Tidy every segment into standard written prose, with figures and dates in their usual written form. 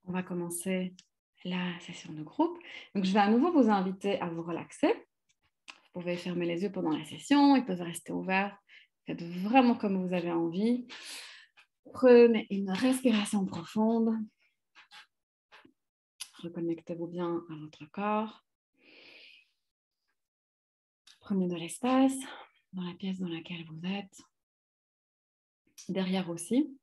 On va commencer la session de groupe. Donc, je vais à nouveau vous inviter à vous relaxer. Vous pouvez fermer les yeux pendant la session, ils peuvent rester ouverts. Faites vraiment comme vous avez envie. Prenez une respiration profonde. Reconnectez-vous bien à votre corps. Prenez de l'espace dans la pièce dans laquelle vous êtes. Derrière aussi.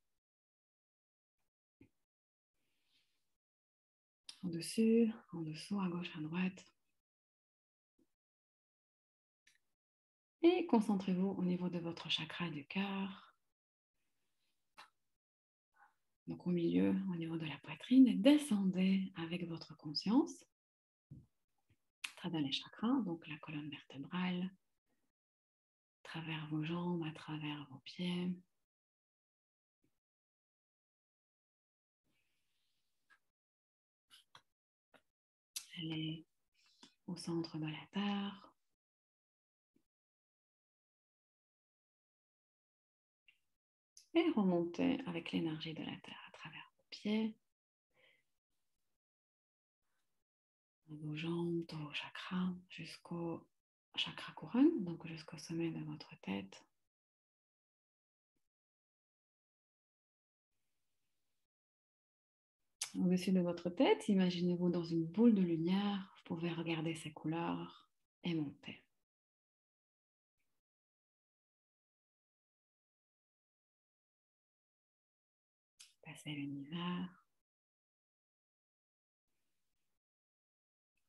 Au-dessus, en dessous, à gauche, à droite. Et concentrez-vous au niveau de votre chakra du cœur. Donc au milieu, au niveau de la poitrine, et descendez avec votre conscience à travers les chakras, donc la colonne vertébrale, à travers vos jambes, à travers vos pieds. Allez au centre de la Terre. Et remontez avec l'énergie de la Terre à travers vos pieds, vos jambes, tous vos chakras, jusqu'au chakra couronne, donc jusqu'au sommet de votre tête. Au-dessus de votre tête, imaginez-vous dans une boule de lumière. Vous pouvez regarder ses couleurs et monter. Passez l'univers.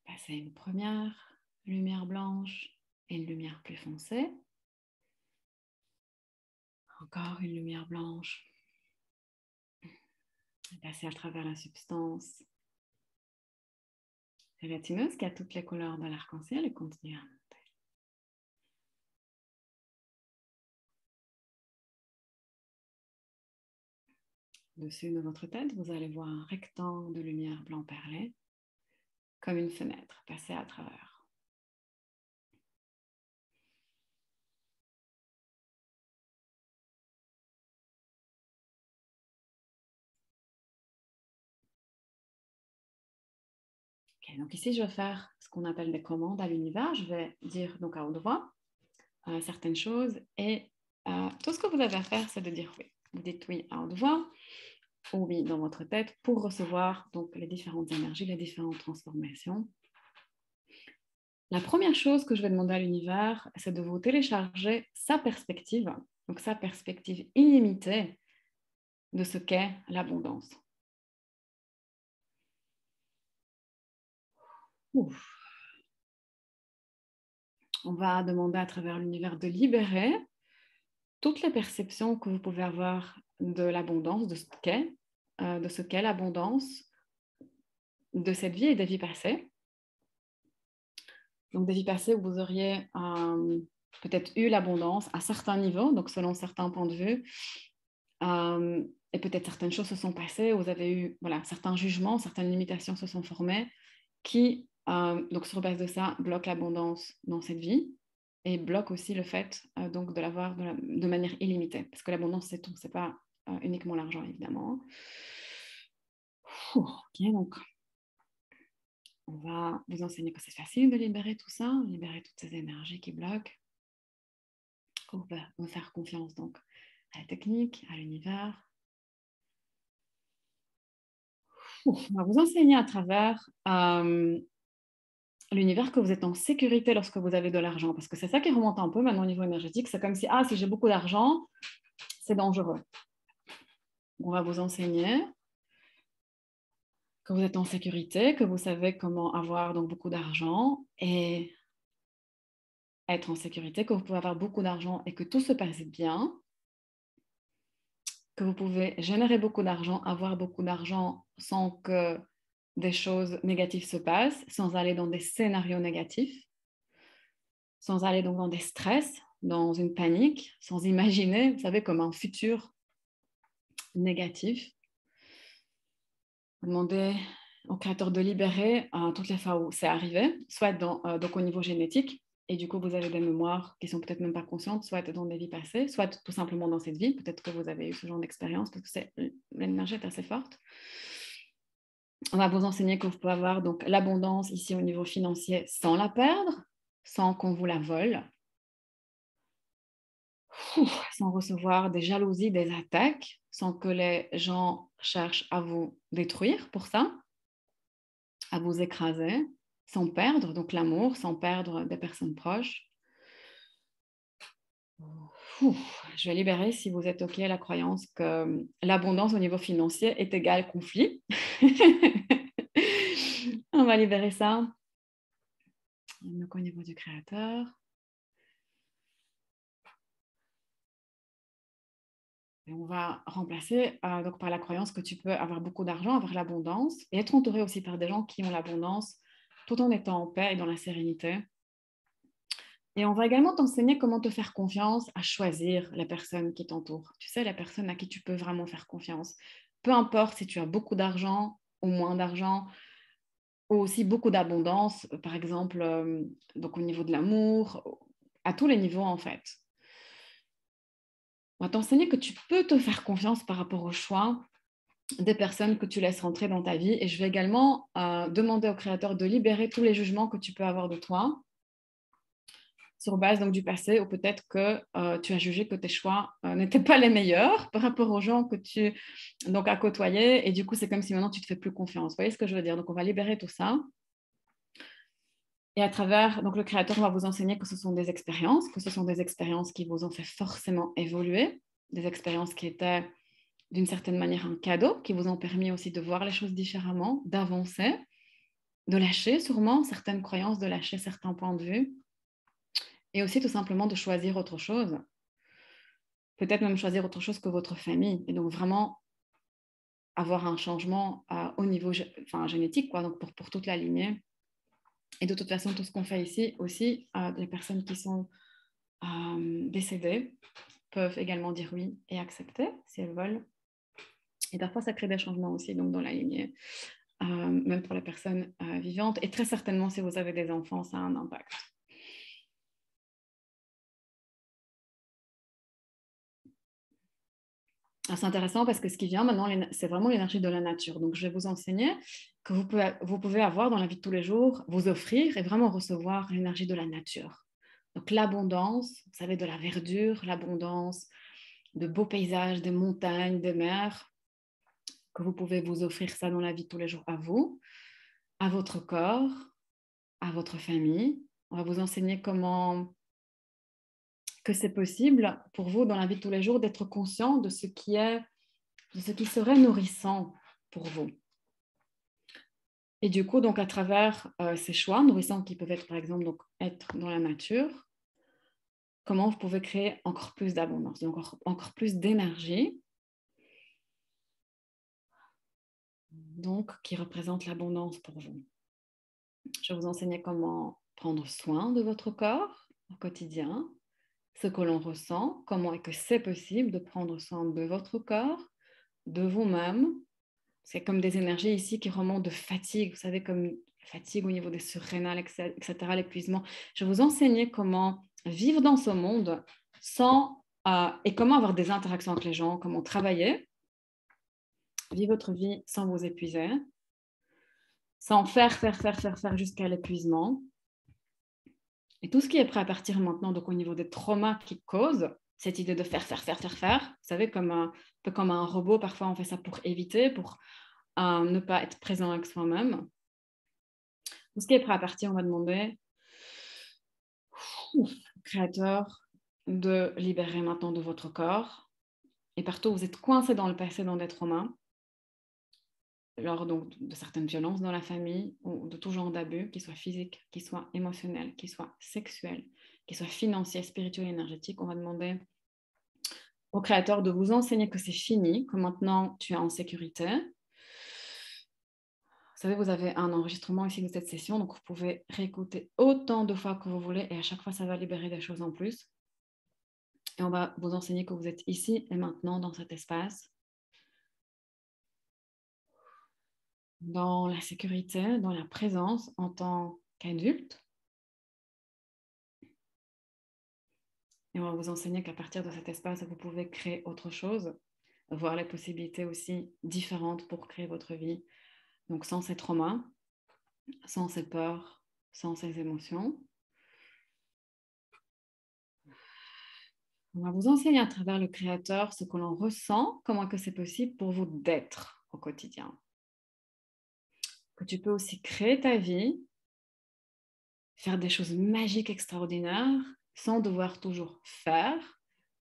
Passez une première lumière blanche et une lumière plus foncée. Encore une lumière blanche. Passez à travers la substance gélatineuse qui a toutes les couleurs de l'arc-en-ciel et continuez à monter. Au-dessus de votre tête, vous allez voir un rectangle de lumière blanc perlé, comme une fenêtre. Passez à travers. Okay, donc ici, je vais faire ce qu'on appelle des commandes à l'univers. Je vais dire donc à haute voix certaines choses et tout ce que vous avez à faire, c'est de dire oui. Vous dites oui à haute voix ou oui dans votre tête pour recevoir donc les différentes énergies, les différentes transformations. La première chose que je vais demander à l'univers, c'est de vous télécharger sa perspective, donc sa perspective illimitée de ce qu'est l'abondance. Ouf. On va demander à travers l'univers de libérer toutes les perceptions que vous pouvez avoir de l'abondance, de ce qu'est l'abondance de cette vie et des vies passées. Donc des vies passées où vous auriez peut-être eu l'abondance à certains niveaux, donc selon certains points de vue, et peut-être certaines choses se sont passées, où vous avez eu certains jugements, certaines limitations se sont formées qui, donc sur base de ça, bloquent l'abondance dans cette vie et bloquent aussi le fait donc de l'avoir de manière illimitée. Parce que l'abondance, c'est tout, c'est pas uniquement l'argent, évidemment. Ok, donc on va vous enseigner que c'est facile de libérer tout ça, libérer toutes ces énergies qui bloquent. On va vous faire confiance donc à la technique, à l'univers. On va vous enseigner à travers l'univers que vous êtes en sécurité lorsque vous avez de l'argent, parce que c'est ça qui remonte un peu maintenant au niveau énergétique. C'est comme si, si j'ai beaucoup d'argent, c'est dangereux. On va vous enseigner que vous êtes en sécurité, que vous savez comment avoir donc beaucoup d'argent et être en sécurité, que vous pouvez avoir beaucoup d'argent et que tout se passe bien, que vous pouvez générer beaucoup d'argent, avoir beaucoup d'argent sans que des choses négatives se passent, sans aller dans des scénarios négatifs, sans aller donc dans des stress, dans une panique, sans imaginer, vous savez, comme un futur négatif. Vous demandez au créateur de libérer toutes les fois où c'est arrivé, soit donc au niveau génétique, et du coup vous avez des mémoires qui sont peut-être même pas conscientes, soit dans des vies passées, soit tout simplement dans cette vie, peut-être que vous avez eu ce genre d'expérience, parce que l'énergie est assez forte. On va vous enseigner que vous pouvez avoir donc l'abondance ici au niveau financier sans la perdre, sans qu'on vous la vole, sans recevoir des jalousies, des attaques, sans que les gens cherchent à vous détruire pour ça, à vous écraser, sans perdre donc l'amour, sans perdre des personnes proches. Je vais libérer, si vous êtes OK, la croyance que l'abondance au niveau financier est égale conflit. On va libérer ça. Donc, au niveau du créateur. Et on va remplacer donc par la croyance que tu peux avoir beaucoup d'argent, avoir l'abondance et être entouré aussi par des gens qui ont l'abondance tout en étant en paix et dans la sérénité. Et on va également t'enseigner comment te faire confiance à choisir la personne qui t'entoure. Tu sais, la personne à qui tu peux vraiment faire confiance. Peu importe si tu as beaucoup d'argent ou moins d'argent, ou aussi beaucoup d'abondance, par exemple, donc au niveau de l'amour, à tous les niveaux en fait. On va t'enseigner que tu peux te faire confiance par rapport au choix des personnes que tu laisses rentrer dans ta vie. Et je vais également demander au créateur de libérer tous les jugements que tu peux avoir de toi sur base donc, du passé, ou peut-être que tu as jugé que tes choix n'étaient pas les meilleurs par rapport aux gens que tu donc, as côtoyés. Et du coup, c'est comme si maintenant tu ne te fais plus confiance. Vous voyez ce que je veux dire? Donc, on va libérer tout ça. Et à travers, donc le créateur va vous enseigner que ce sont des expériences, qui vous ont fait forcément évoluer, des expériences qui étaient d'une certaine manière un cadeau, qui vous ont permis aussi de voir les choses différemment, d'avancer, de lâcher sûrement certaines croyances, de lâcher certains points de vue, et aussi tout simplement de choisir autre chose. Peut-être même choisir autre chose que votre famille, et donc vraiment avoir un changement au niveau génétique, quoi, donc pour toute la lignée. Et de toute façon, tout ce qu'on fait ici aussi, les personnes qui sont décédées peuvent également dire oui et accepter si elles veulent. Et parfois, ça crée des changements aussi donc dans la lignée, même pour les personnes vivantes. Et très certainement, si vous avez des enfants, ça a un impact. C'est intéressant parce que ce qui vient maintenant, c'est vraiment l'énergie de la nature. Donc, je vais vous enseigner que vous pouvez avoir dans la vie de tous les jours, vous offrir et vraiment recevoir l'énergie de la nature. Donc, l'abondance, vous savez, de la verdure, l'abondance, de beaux paysages, des montagnes, des mers, que vous pouvez vous offrir ça dans la vie de tous les jours à vous, à votre corps, à votre famille. On va vous enseigner comment que c'est possible pour vous dans la vie de tous les jours d'être conscient de ce qui serait nourrissant pour vous. Et du coup, donc à travers ces choix nourrissants qui peuvent être, par exemple, donc, être dans la nature, comment vous pouvez créer encore plus d'abondance, donc encore plus d'énergie, donc qui représente l'abondance pour vous. Je vais vous enseigner comment prendre soin de votre corps au quotidien, ce que l'on ressent, comment est-ce que c'est possible de prendre soin de votre corps, de vous-même. C'est comme des énergies ici qui remontent de fatigue, vous savez, comme fatigue au niveau des surrénales, etc., l'épuisement. Je vais vous enseigner comment vivre dans ce monde et comment avoir des interactions avec les gens, comment travailler, vivre votre vie sans vous épuiser, sans faire jusqu'à l'épuisement. Et tout ce qui est prêt à partir maintenant, donc au niveau des traumas qui causent cette idée de faire. Vous savez, un peu comme un robot, parfois on fait ça pour éviter, pour ne pas être présent avec soi-même. Tout ce qui est prêt à partir, on va demander au créateur de libérer maintenant de votre corps. Et partout, vous êtes coincé dans le passé, dans des traumas, lors donc, de certaines violences dans la famille ou de tout genre d'abus, qu'ils soient physiques, qu'ils soient émotionnels, qu'ils soient sexuels, qu'ils soient financiers, spirituels, énergétiques. On va demander au créateur de vous enseigner que c'est fini, que maintenant tu es en sécurité. Vous savez, vous avez un enregistrement ici de cette session, donc vous pouvez réécouter autant de fois que vous voulez et à chaque fois, ça va libérer des choses en plus. Et on va vous enseigner que vous êtes ici et maintenant dans cet espace, dans la sécurité, dans la présence en tant qu'adulte. Et on va vous enseigner qu'à partir de cet espace, vous pouvez créer autre chose, voir les possibilités aussi différentes pour créer votre vie donc sans ces traumas, sans ces peurs, sans ces émotions. On va vous enseigner à travers le Créateur ce que l'on ressent, comment que c'est possible pour vous d'être au quotidien. Que tu peux aussi créer ta vie, faire des choses magiques, extraordinaires, sans devoir toujours faire,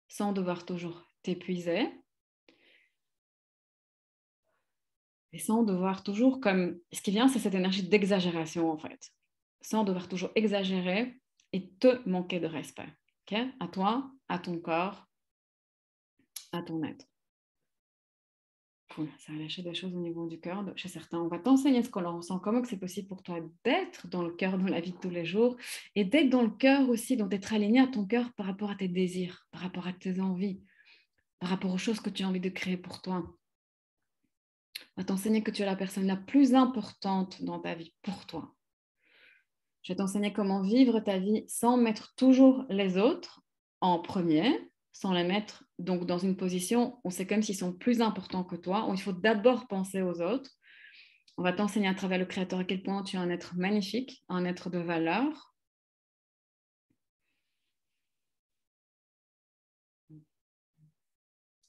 sans devoir toujours t'épuiser, et sans devoir toujours, comme ce qui vient, c'est cette énergie d'exagération en fait, sans devoir toujours exagérer et te manquer de respect, ok? À toi, à ton corps, à ton être. Cool. Ça va lâcher des choses au niveau du cœur. Chez certains, on va t'enseigner ce qu'on leur ressent, comment que c'est possible pour toi d'être dans le cœur, dans la vie de tous les jours, et d'être dans le cœur aussi, donc d'être aligné à ton cœur par rapport à tes désirs, par rapport à tes envies, par rapport aux choses que tu as envie de créer pour toi. On va t'enseigner que tu es la personne la plus importante dans ta vie pour toi. Je vais t'enseigner comment vivre ta vie sans mettre toujours les autres en premier, sans les mettre donc dans une position où c'est comme s'ils sont plus importants que toi, où il faut d'abord penser aux autres. On va t'enseigner à travers le Créateur à quel point tu es un être magnifique, un être de valeur.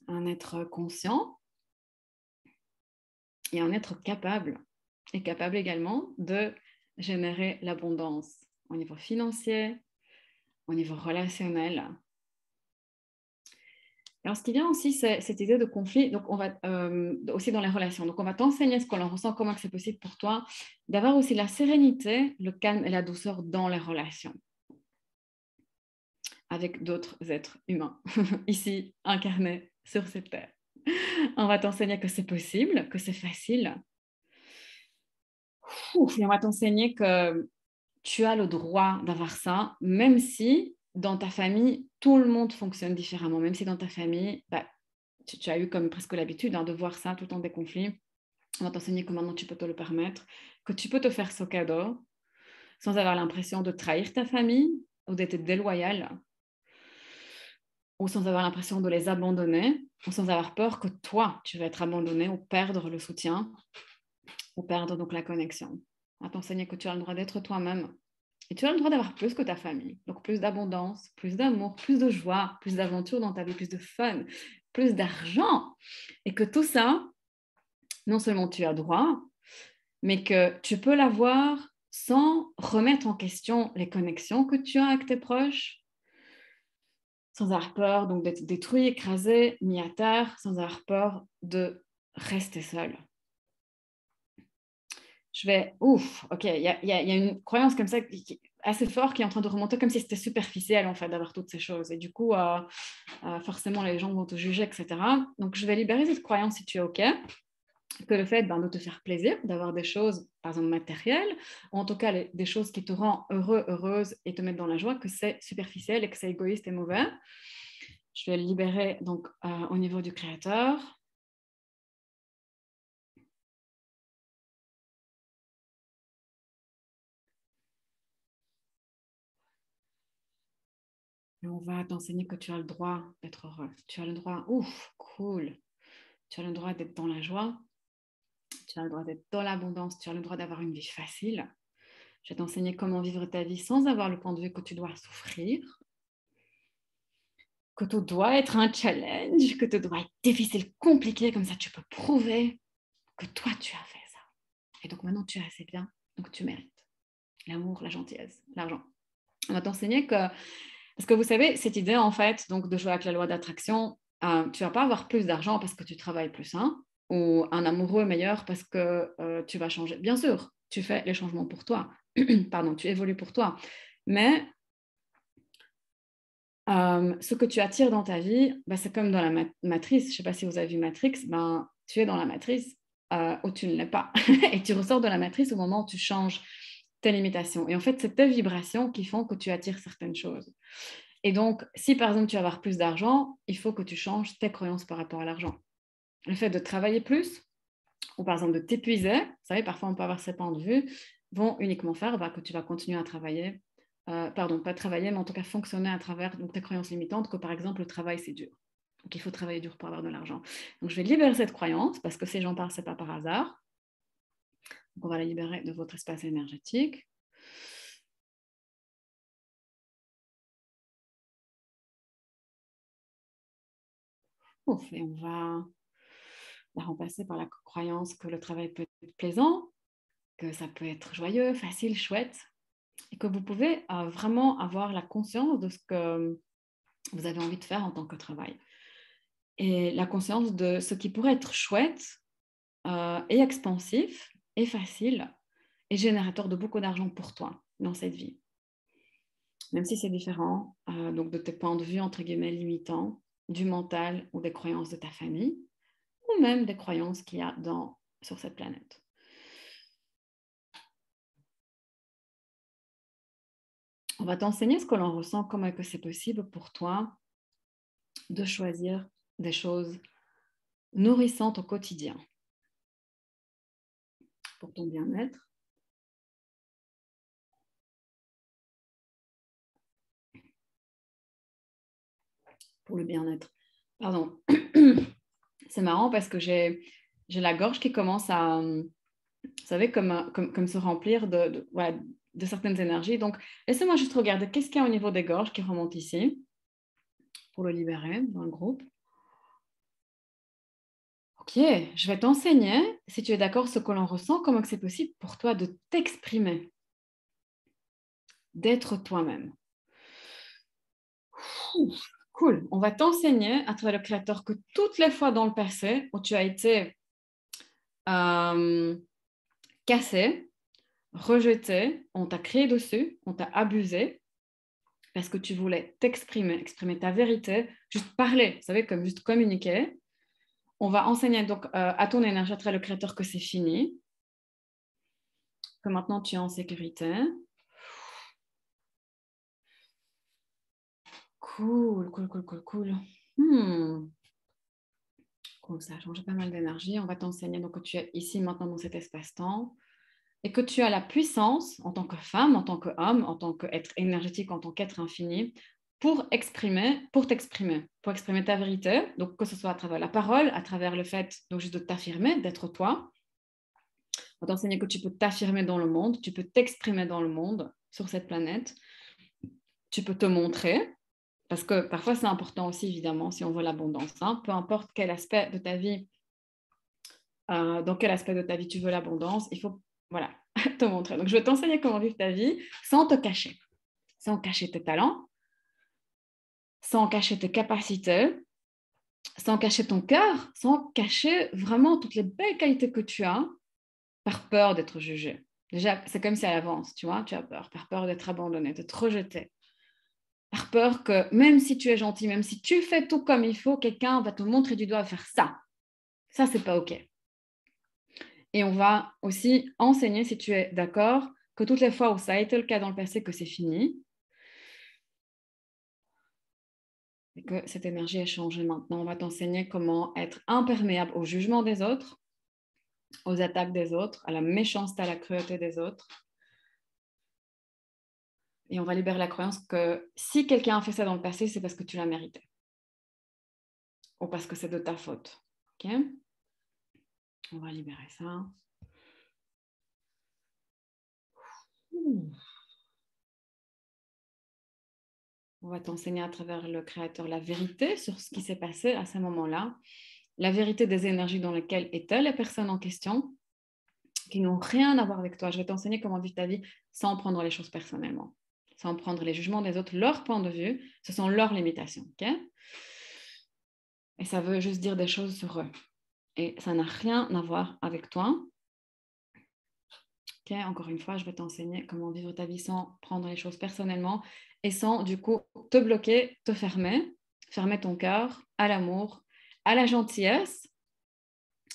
Un être conscient et un être capable. Et capable également de générer l'abondance au niveau financier, au niveau relationnel. Alors, ce qui vient aussi, c'est cette idée de conflit, donc on va aussi dans les relations. Donc, on va t'enseigner ce qu'on ressent, comment c'est possible pour toi, d'avoir aussi la sérénité, le calme et la douceur dans les relations avec d'autres êtres humains, ici incarnés sur cette terre. On va t'enseigner que c'est possible, que c'est facile. Et on va t'enseigner que tu as le droit d'avoir ça, même si dans ta famille, tout le monde fonctionne différemment, même si dans ta famille, tu as eu comme presque l'habitude de voir ça tout le temps des conflits. On va t'enseigner que maintenant tu peux te le permettre, que tu peux te faire ce cadeau sans avoir l'impression de trahir ta famille ou d'être déloyal, ou sans avoir l'impression de les abandonner, ou sans avoir peur que toi, tu vas être abandonné ou perdre le soutien, ou perdre donc la connexion. On va t'enseigner que tu as le droit d'être toi-même. Et tu as le droit d'avoir plus que ta famille. Donc plus d'abondance, plus d'amour, plus de joie, plus d'aventure dans ta vie, plus de fun, plus d'argent. Et que tout ça, non seulement tu as droit, mais que tu peux l'avoir sans remettre en question les connexions que tu as avec tes proches, sans avoir peur donc d'être détruit, écrasé, mis à terre, sans avoir peur de rester seul. Ok, il y a une croyance comme ça qui est assez forte qui est en train de remonter comme si c'était superficiel en fait d'avoir toutes ces choses. Et du coup, forcément, les gens vont te juger, etc. Donc, je vais libérer cette croyance si tu es OK. Que le fait de te faire plaisir, d'avoir des choses, par exemple matérielles, ou en tout cas des choses qui te rendent heureux, heureuse et te mettent dans la joie, que c'est superficiel et que c'est égoïste et mauvais. Je vais le libérer donc au niveau du Créateur. Et on va t'enseigner que tu as le droit d'être heureux. Tu as le droit, cool. Tu as le droit d'être dans la joie. Tu as le droit d'être dans l'abondance. Tu as le droit d'avoir une vie facile. Je vais t'enseigner comment vivre ta vie sans avoir le point de vue que tu dois souffrir, que tout doit être un challenge, que tout doit être difficile, compliqué, comme ça tu peux prouver que toi tu as fait ça. Et donc maintenant tu es assez bien, donc tu mérites l'amour, la gentillesse, l'argent. On va t'enseigner que, parce que vous savez, cette idée en fait, donc de jouer avec la loi d'attraction, tu vas pas avoir plus d'argent parce que tu travailles plus, hein, ou un amoureux meilleur parce que tu vas changer. Bien sûr, tu fais les changements pour toi, pardon, tu évolues pour toi, mais ce que tu attires dans ta vie, c'est comme dans la matrice. Je ne sais pas si vous avez vu Matrix, tu es dans la matrice où tu ne l'es pas. Et tu ressors de la matrice au moment où tu changes tes limitations. Et en fait, c'est tes vibrations qui font que tu attires certaines choses. Et donc, si par exemple tu veux avoir plus d'argent, il faut que tu changes tes croyances par rapport à l'argent. Le fait de travailler plus, ou par exemple de t'épuiser, vous savez, parfois on peut avoir ces points de vue, vont uniquement faire que tu vas continuer à travailler pas travailler, mais en tout cas fonctionner à travers donc, tes croyances limitantes, que par exemple le travail c'est dur. Donc il faut travailler dur pour avoir de l'argent. Donc je vais libérer cette croyance parce que si j'en parle, c'est pas par hasard. Donc, on va la libérer de votre espace énergétique. Et on va la remplacer par la croyance que le travail peut être plaisant, que ça peut être joyeux, facile, chouette, et que vous pouvez vraiment avoir la conscience de ce que vous avez envie de faire en tant que travail. Et la conscience de ce qui pourrait être chouette et expansif et facile et générateur de beaucoup d'argent pour toi dans cette vie. Même si c'est différent donc de tes points de vue, entre guillemets, limitants, du mental ou des croyances de ta famille, ou même des croyances qu'il y a sur cette planète. On va t'enseigner ce que l'on ressent, comment que c'est possible pour toi de choisir des choses nourrissantes au quotidien pour ton bien-être. Pour le bien-être. Pardon. C'est marrant parce que j'ai la gorge qui commence à, vous savez, comme se remplir de certaines énergies. Donc, laissez-moi juste regarder qu'est-ce qu'il y a au niveau des gorges qui remonte ici pour le libérer dans le groupe. Ok, je vais t'enseigner, si tu es d'accord, ce que l'on ressent, comment que c'est possible pour toi de t'exprimer, d'être toi-même. Cool. On va t'enseigner à travers le Créateur que toutes les fois dans le passé où tu as été cassé, rejeté, on t'a crié dessus, on t'a abusé parce que tu voulais t'exprimer, exprimer ta vérité, juste parler, vous savez, comme juste communiquer. On va enseigner donc à ton énergie à travers le Créateur que c'est fini, que maintenant tu es en sécurité. Cool. Cool, ça a changé pas mal d'énergie. On va t'enseigner donc que tu es ici maintenant dans cet espace-temps et que tu as la puissance en tant que femme, en tant qu'homme, en tant qu'être énergétique, en tant qu'être infini, pour exprimer ta vérité, donc que ce soit à travers la parole, à travers le fait donc juste de t'affirmer, d'être toi. On va t'enseigner que tu peux t'affirmer dans le monde, tu peux t'exprimer dans le monde, sur cette planète, tu peux te montrer, parce que parfois c'est important aussi évidemment si on veut l'abondance, hein, peu importe quel aspect de ta vie, dans quel aspect de ta vie tu veux l'abondance, il faut voilà, te montrer. Donc je vais t'enseigner comment vivre ta vie sans te cacher, sans cacher tes talents, sans cacher tes capacités, sans cacher ton cœur, sans cacher vraiment toutes les belles qualités que tu as par peur d'être jugé. Déjà, c'est comme si à l'avance, tu vois, tu as peur, par peur d'être abandonné, d'être rejeté, par peur que même si tu es gentil, même si tu fais tout comme il faut, quelqu'un va te montrer du doigt à faire ça. Ça, c'est pas OK. Et on va aussi enseigner, si tu es d'accord, que toutes les fois où ça a été le cas dans le passé, que c'est fini, et que cette énergie a changé maintenant. On va t'enseigner comment être imperméable au jugement des autres, aux attaques des autres, à la méchanceté, à la cruauté des autres. Et on va libérer la croyance que si quelqu'un a fait ça dans le passé, c'est parce que tu l'as mérité. Ou parce que c'est de ta faute. OK ? On va libérer ça. On va t'enseigner à travers le Créateur la vérité sur ce qui s'est passé à ce moment-là, la vérité des énergies dans lesquelles étaient les personnes en question, qui n'ont rien à voir avec toi. Je vais t'enseigner comment vivre ta vie sans prendre les choses personnellement, sans prendre les jugements des autres, leur point de vue, ce sont leurs limitations. Okay ? Et ça veut juste dire des choses sur eux. Et ça n'a rien à voir avec toi. Okay ? Encore une fois, je vais t'enseigner comment vivre ta vie sans prendre les choses personnellement et sans, du coup, te bloquer, te fermer ton cœur à l'amour, à la gentillesse,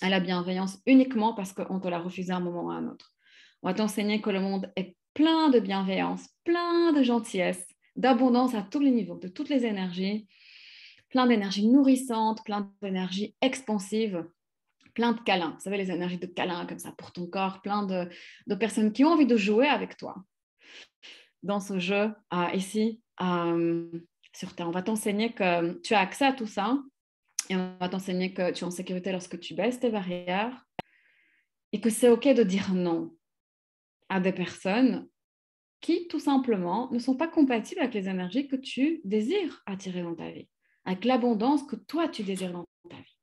à la bienveillance uniquement parce qu'on te l'a refusé à un moment ou à un autre. On va t'enseigner que le monde est plein de bienveillance, plein de gentillesse, d'abondance à tous les niveaux, de toutes les énergies, plein d'énergie nourrissante, plein d'énergie expansive, plein de câlins. Vous savez, les énergies de câlins comme ça pour ton corps, plein de personnes qui ont envie de jouer avec toi dans ce jeu ici sur Terre. On va t'enseigner que tu as accès à tout ça et on va t'enseigner que tu es en sécurité lorsque tu baisses tes barrières et que c'est OK de dire non. à des personnes qui, tout simplement, ne sont pas compatibles avec les énergies que tu désires attirer dans ta vie, avec l'abondance que toi, tu désires dans ta vie.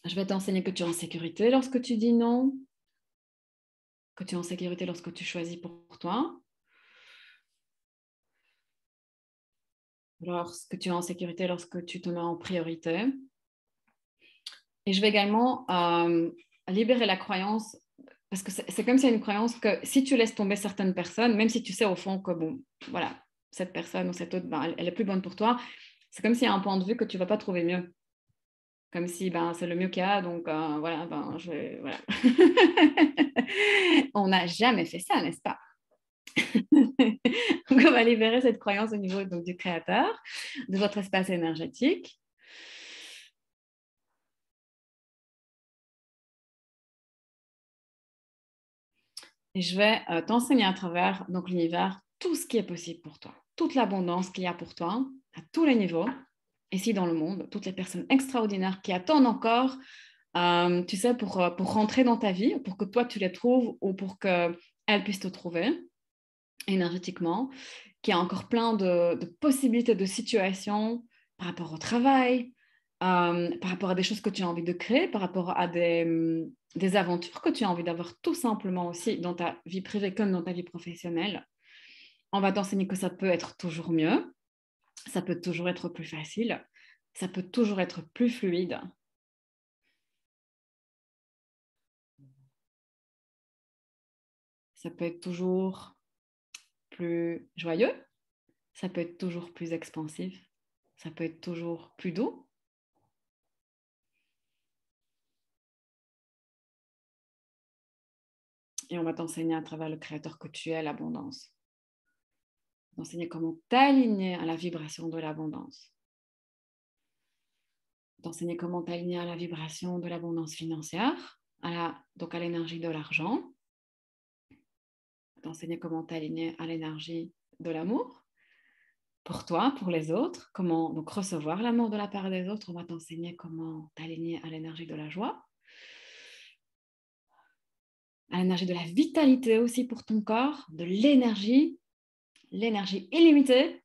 Je vais t'enseigner que tu es en sécurité lorsque tu dis non, que tu es en sécurité lorsque tu choisis pour toi, lorsque tu es en sécurité lorsque tu te mets en priorité. Et je vais également libérer la croyance, parce que c'est comme s'il y a une croyance que si tu laisses tomber certaines personnes, même si tu sais au fond que, bon, voilà, cette personne ou cette autre, ben, elle est plus bonne pour toi, c'est comme s'il y a un point de vue que tu ne vas pas trouver mieux. Comme si ben, c'est le mieux qu'il y a, donc voilà, ben, voilà. On n'a jamais fait ça, n'est-ce pas? Donc, on va libérer cette croyance au niveau donc, du créateur, de votre espace énergétique. Et je vais t'enseigner à travers donc, l'univers tout ce qui est possible pour toi, toute l'abondance qu'il y a pour toi, à tous les niveaux, ici dans le monde, toutes les personnes extraordinaires qui attendent encore, tu sais, pour rentrer dans ta vie, pour que toi tu les trouves ou pour qu'elles puissent te trouver énergétiquement, qu'il y a encore plein de possibilités de situations par rapport au travail, par rapport à des choses que tu as envie de créer, par rapport à des aventures que tu as envie d'avoir tout simplement aussi dans ta vie privée comme dans ta vie professionnelle. On va t'enseigner que ça peut être toujours mieux, ça peut toujours être plus facile, ça peut toujours être plus fluide. Ça peut être toujours plus joyeux, ça peut être toujours plus expansif, ça peut être toujours plus doux. Et on va t'enseigner à travers le créateur que tu es l'abondance. T'enseigner comment t'aligner à la vibration de l'abondance. T'enseigner comment t'aligner à la vibration de l'abondance financière, donc à l'énergie de l'argent. T'enseigner comment t'aligner à l'énergie de l'amour pour toi, pour les autres, comment donc recevoir l'amour de la part des autres. On va t'enseigner comment t'aligner à l'énergie de la joie, à l'énergie de la vitalité aussi pour ton corps, de l'énergie illimitée,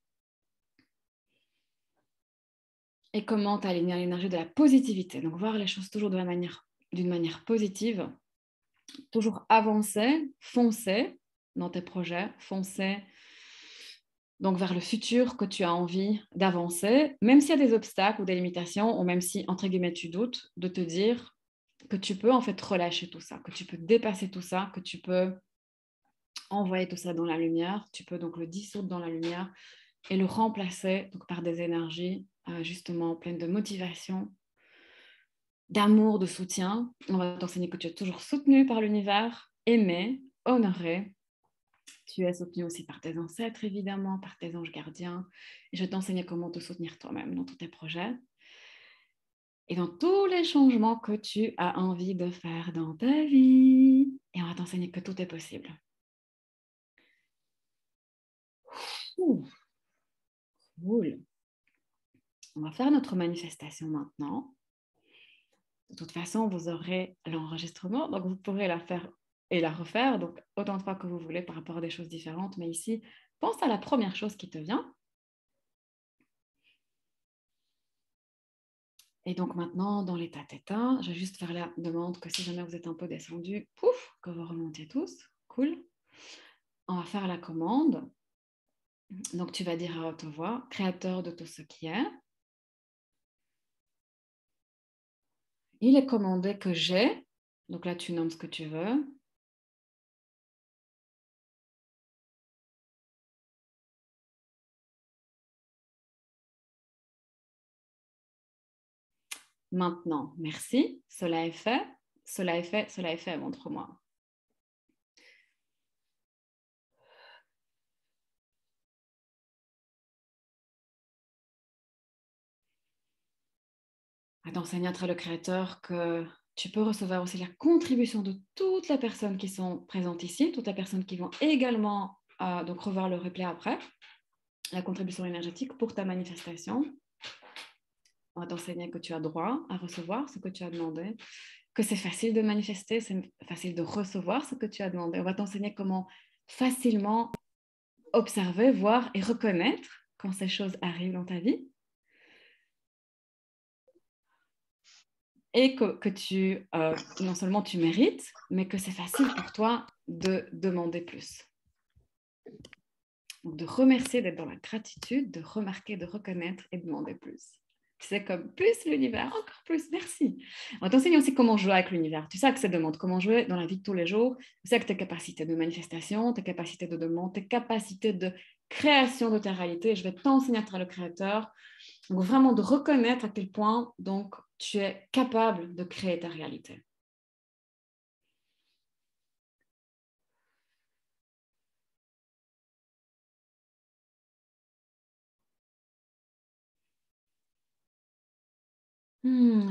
et comment t'aligner à l'énergie de la positivité. Donc voir les choses toujours d'une manière positive, toujours avancer, foncer dans tes projets, foncer donc vers le futur que tu as envie d'avancer, même s'il y a des obstacles ou des limitations, ou même si, entre guillemets, tu doutes, de te dire que tu peux en fait relâcher tout ça, que tu peux dépasser tout ça, que tu peux envoyer tout ça dans la lumière, tu peux donc le dissoudre dans la lumière et le remplacer donc, par des énergies justement pleines de motivation, d'amour, de soutien. On va t'enseigner que tu es toujours soutenu par l'univers, aimé, honoré. Tu es soutenu aussi par tes ancêtres, évidemment, par tes anges gardiens. Et je vais t'enseigner comment te soutenir toi-même dans tous tes projets et dans tous les changements que tu as envie de faire dans ta vie. Et on va t'enseigner que tout est possible. Ouh, cool. On va faire notre manifestation maintenant. De toute façon, vous aurez l'enregistrement, donc vous pourrez la faire et la refaire, donc autant de fois que vous voulez par rapport à des choses différentes. Mais ici, pense à la première chose qui te vient. Et donc maintenant, dans l'état theta, je vais juste faire la demande que si jamais vous êtes un peu descendu, pouf, que vous remontez tous. Cool. On va faire la commande. Donc tu vas dire à haute voix, créateur de tout ce qui est. Il est commandé que j'ai. Donc là, tu nommes ce que tu veux. Maintenant, merci. Cela est fait. Cela est fait. Cela est fait. Montre-moi. T'enseigner à travers le créateur que tu peux recevoir aussi la contribution de toutes les personnes qui sont présentes ici, toutes les personnes qui vont également donc revoir le replay après, la contribution énergétique pour ta manifestation. On va t'enseigner que tu as droit à recevoir ce que tu as demandé que c'est facile de manifester, c'est facile de recevoir ce que tu as demandé. On va t'enseigner comment facilement observer, voir et reconnaître quand ces choses arrivent dans ta vie. Et que tu, non seulement tu mérites, mais que c'est facile pour toi de demander plus. Donc, de remercier, d'être dans la gratitude, de remarquer, de reconnaître et de demander plus. C'est comme plus l'univers, encore plus, merci. On t'enseigne aussi comment jouer avec l'univers. Tu sais que ça demande comment jouer dans la vie de tous les jours. Tu sais que tes capacités de manifestation, tes capacités de demande, tes capacités de création de ta réalité. Je vais t'enseigner à travers le créateur. Donc, vraiment de reconnaître à quel point donc, tu es capable de créer ta réalité.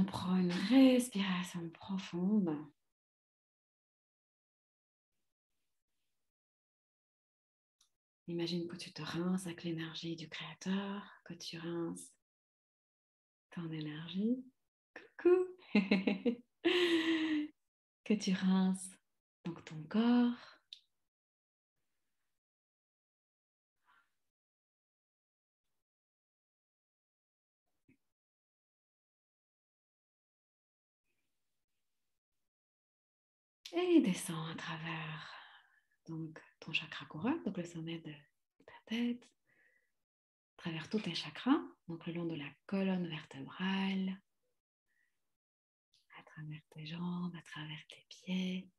Prends une respiration profonde. Imagine que tu te rinces avec l'énergie du créateur, que tu rinces ton énergie. Coucou. Que tu rinces donc ton corps. Et descends à travers donc, ton chakra couronne, donc le sommet de ta tête, à travers tous tes chakras, donc le long de la colonne vertébrale, à travers tes jambes, à travers tes pieds.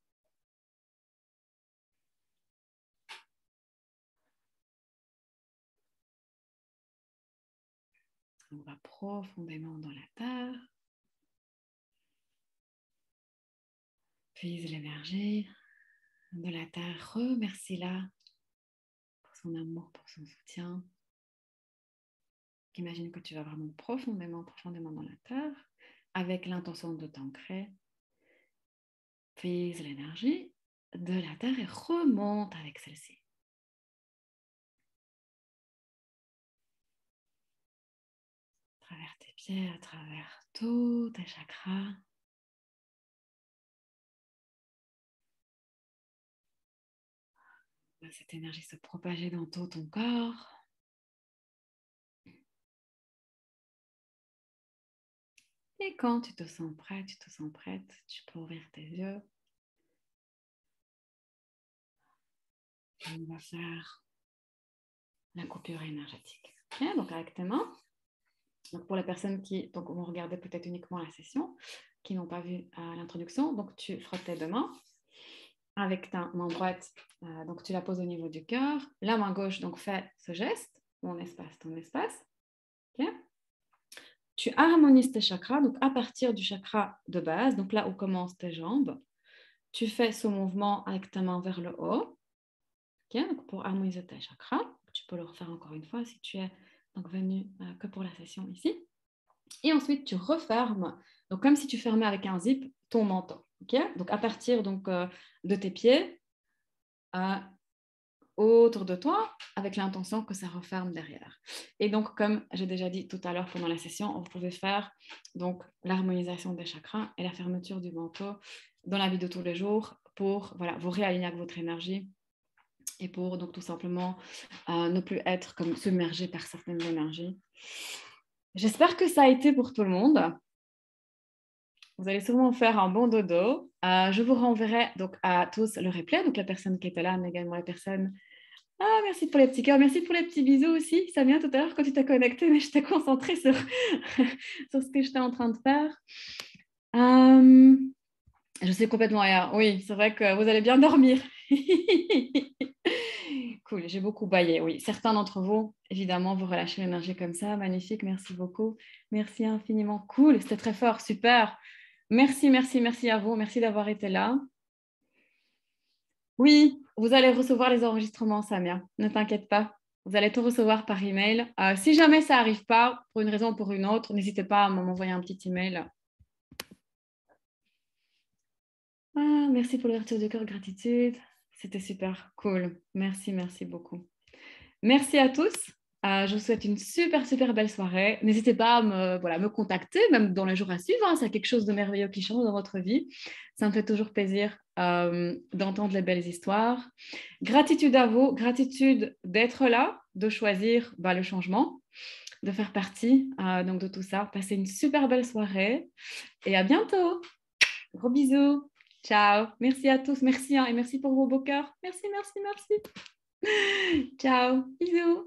On va profondément dans la terre. Puise l'énergie de la terre. Remercie-la pour son amour, pour son soutien. Imagine que tu vas vraiment profondément, profondément dans la terre avec l'intention de t'ancrer. Puise l'énergie de la terre et remonte avec celle-ci. À travers tes pieds, à travers tous tes chakras. Cette énergie se propager dans tout ton corps. Et quand tu te sens prêt, tu te sens prête, tu peux ouvrir tes yeux. Et on va faire la coupure énergétique. Okay, donc avec tes mains. Donc pour les personnes qui vont regarder peut-être uniquement la session, qui n'ont pas vu l'introduction, donc tu frottes tes deux mains. Avec ta main droite, donc tu la poses au niveau du cœur. La main gauche, donc fait ce geste. Mon espace, ton espace. Okay. Tu harmonises tes chakras, donc à partir du chakra de base, donc là où commencent tes jambes, tu fais ce mouvement avec ta main vers le haut. Okay. Donc pour harmoniser tes chakras, tu peux le refaire encore une fois si tu es donc venu que pour la session ici. Et ensuite, tu refermes, donc comme si tu fermais avec un zip, ton menton. Okay. Donc à partir donc, de tes pieds, autour de toi avec l'intention que ça referme derrière. Et donc, comme j'ai déjà dit tout à l'heure pendant la session, vous pouvez faire donc l'harmonisation des chakras et la fermeture du manteau dans la vie de tous les jours pour voilà, vous réaligner avec votre énergie et pour donc tout simplement ne plus être comme submergé par certaines énergies. J'espère que ça a été pour tout le monde. Vous allez sûrement faire un bon dodo. Je vous renverrai donc à tous le replay, donc la personne qui était là, mais également la personne. Ah, merci pour les petits cœurs. Merci pour les petits bisous aussi. Samia, tout à l'heure, quand tu t'es connectée, mais j'étais concentrée sur, sur ce que j'étais en train de faire. Je suis complètement ailleurs. Oui, c'est vrai que vous allez bien dormir. Cool, j'ai beaucoup baillé. Oui, certains d'entre vous, évidemment, vous relâchez l'énergie comme ça. Magnifique, merci beaucoup. Merci infiniment. Cool, c'était très fort, super. Merci, merci, merci à vous. Merci d'avoir été là. Oui, vous allez recevoir les enregistrements, Samia. Ne t'inquiète pas. Vous allez tout recevoir par email. Si jamais ça n'arrive pas, pour une raison ou pour une autre, n'hésitez pas à m'envoyer un petit email. Ah, merci pour l'ouverture du cœur, gratitude. C'était super cool. Merci, merci beaucoup. Merci à tous. Je vous souhaite une super, super belle soirée. N'hésitez pas à me contacter, même dans les jours à suivre, hein, s'il y a quelque chose de merveilleux qui change dans votre vie. Ça me fait toujours plaisir d'entendre les belles histoires. Gratitude à vous, gratitude d'être là, de choisir le changement, de faire partie donc de tout ça. Passez une super belle soirée et à bientôt. Gros bisous. Ciao. Merci à tous. Merci et merci pour vos beaux cœurs. Merci, merci, merci. Ciao. Bisous.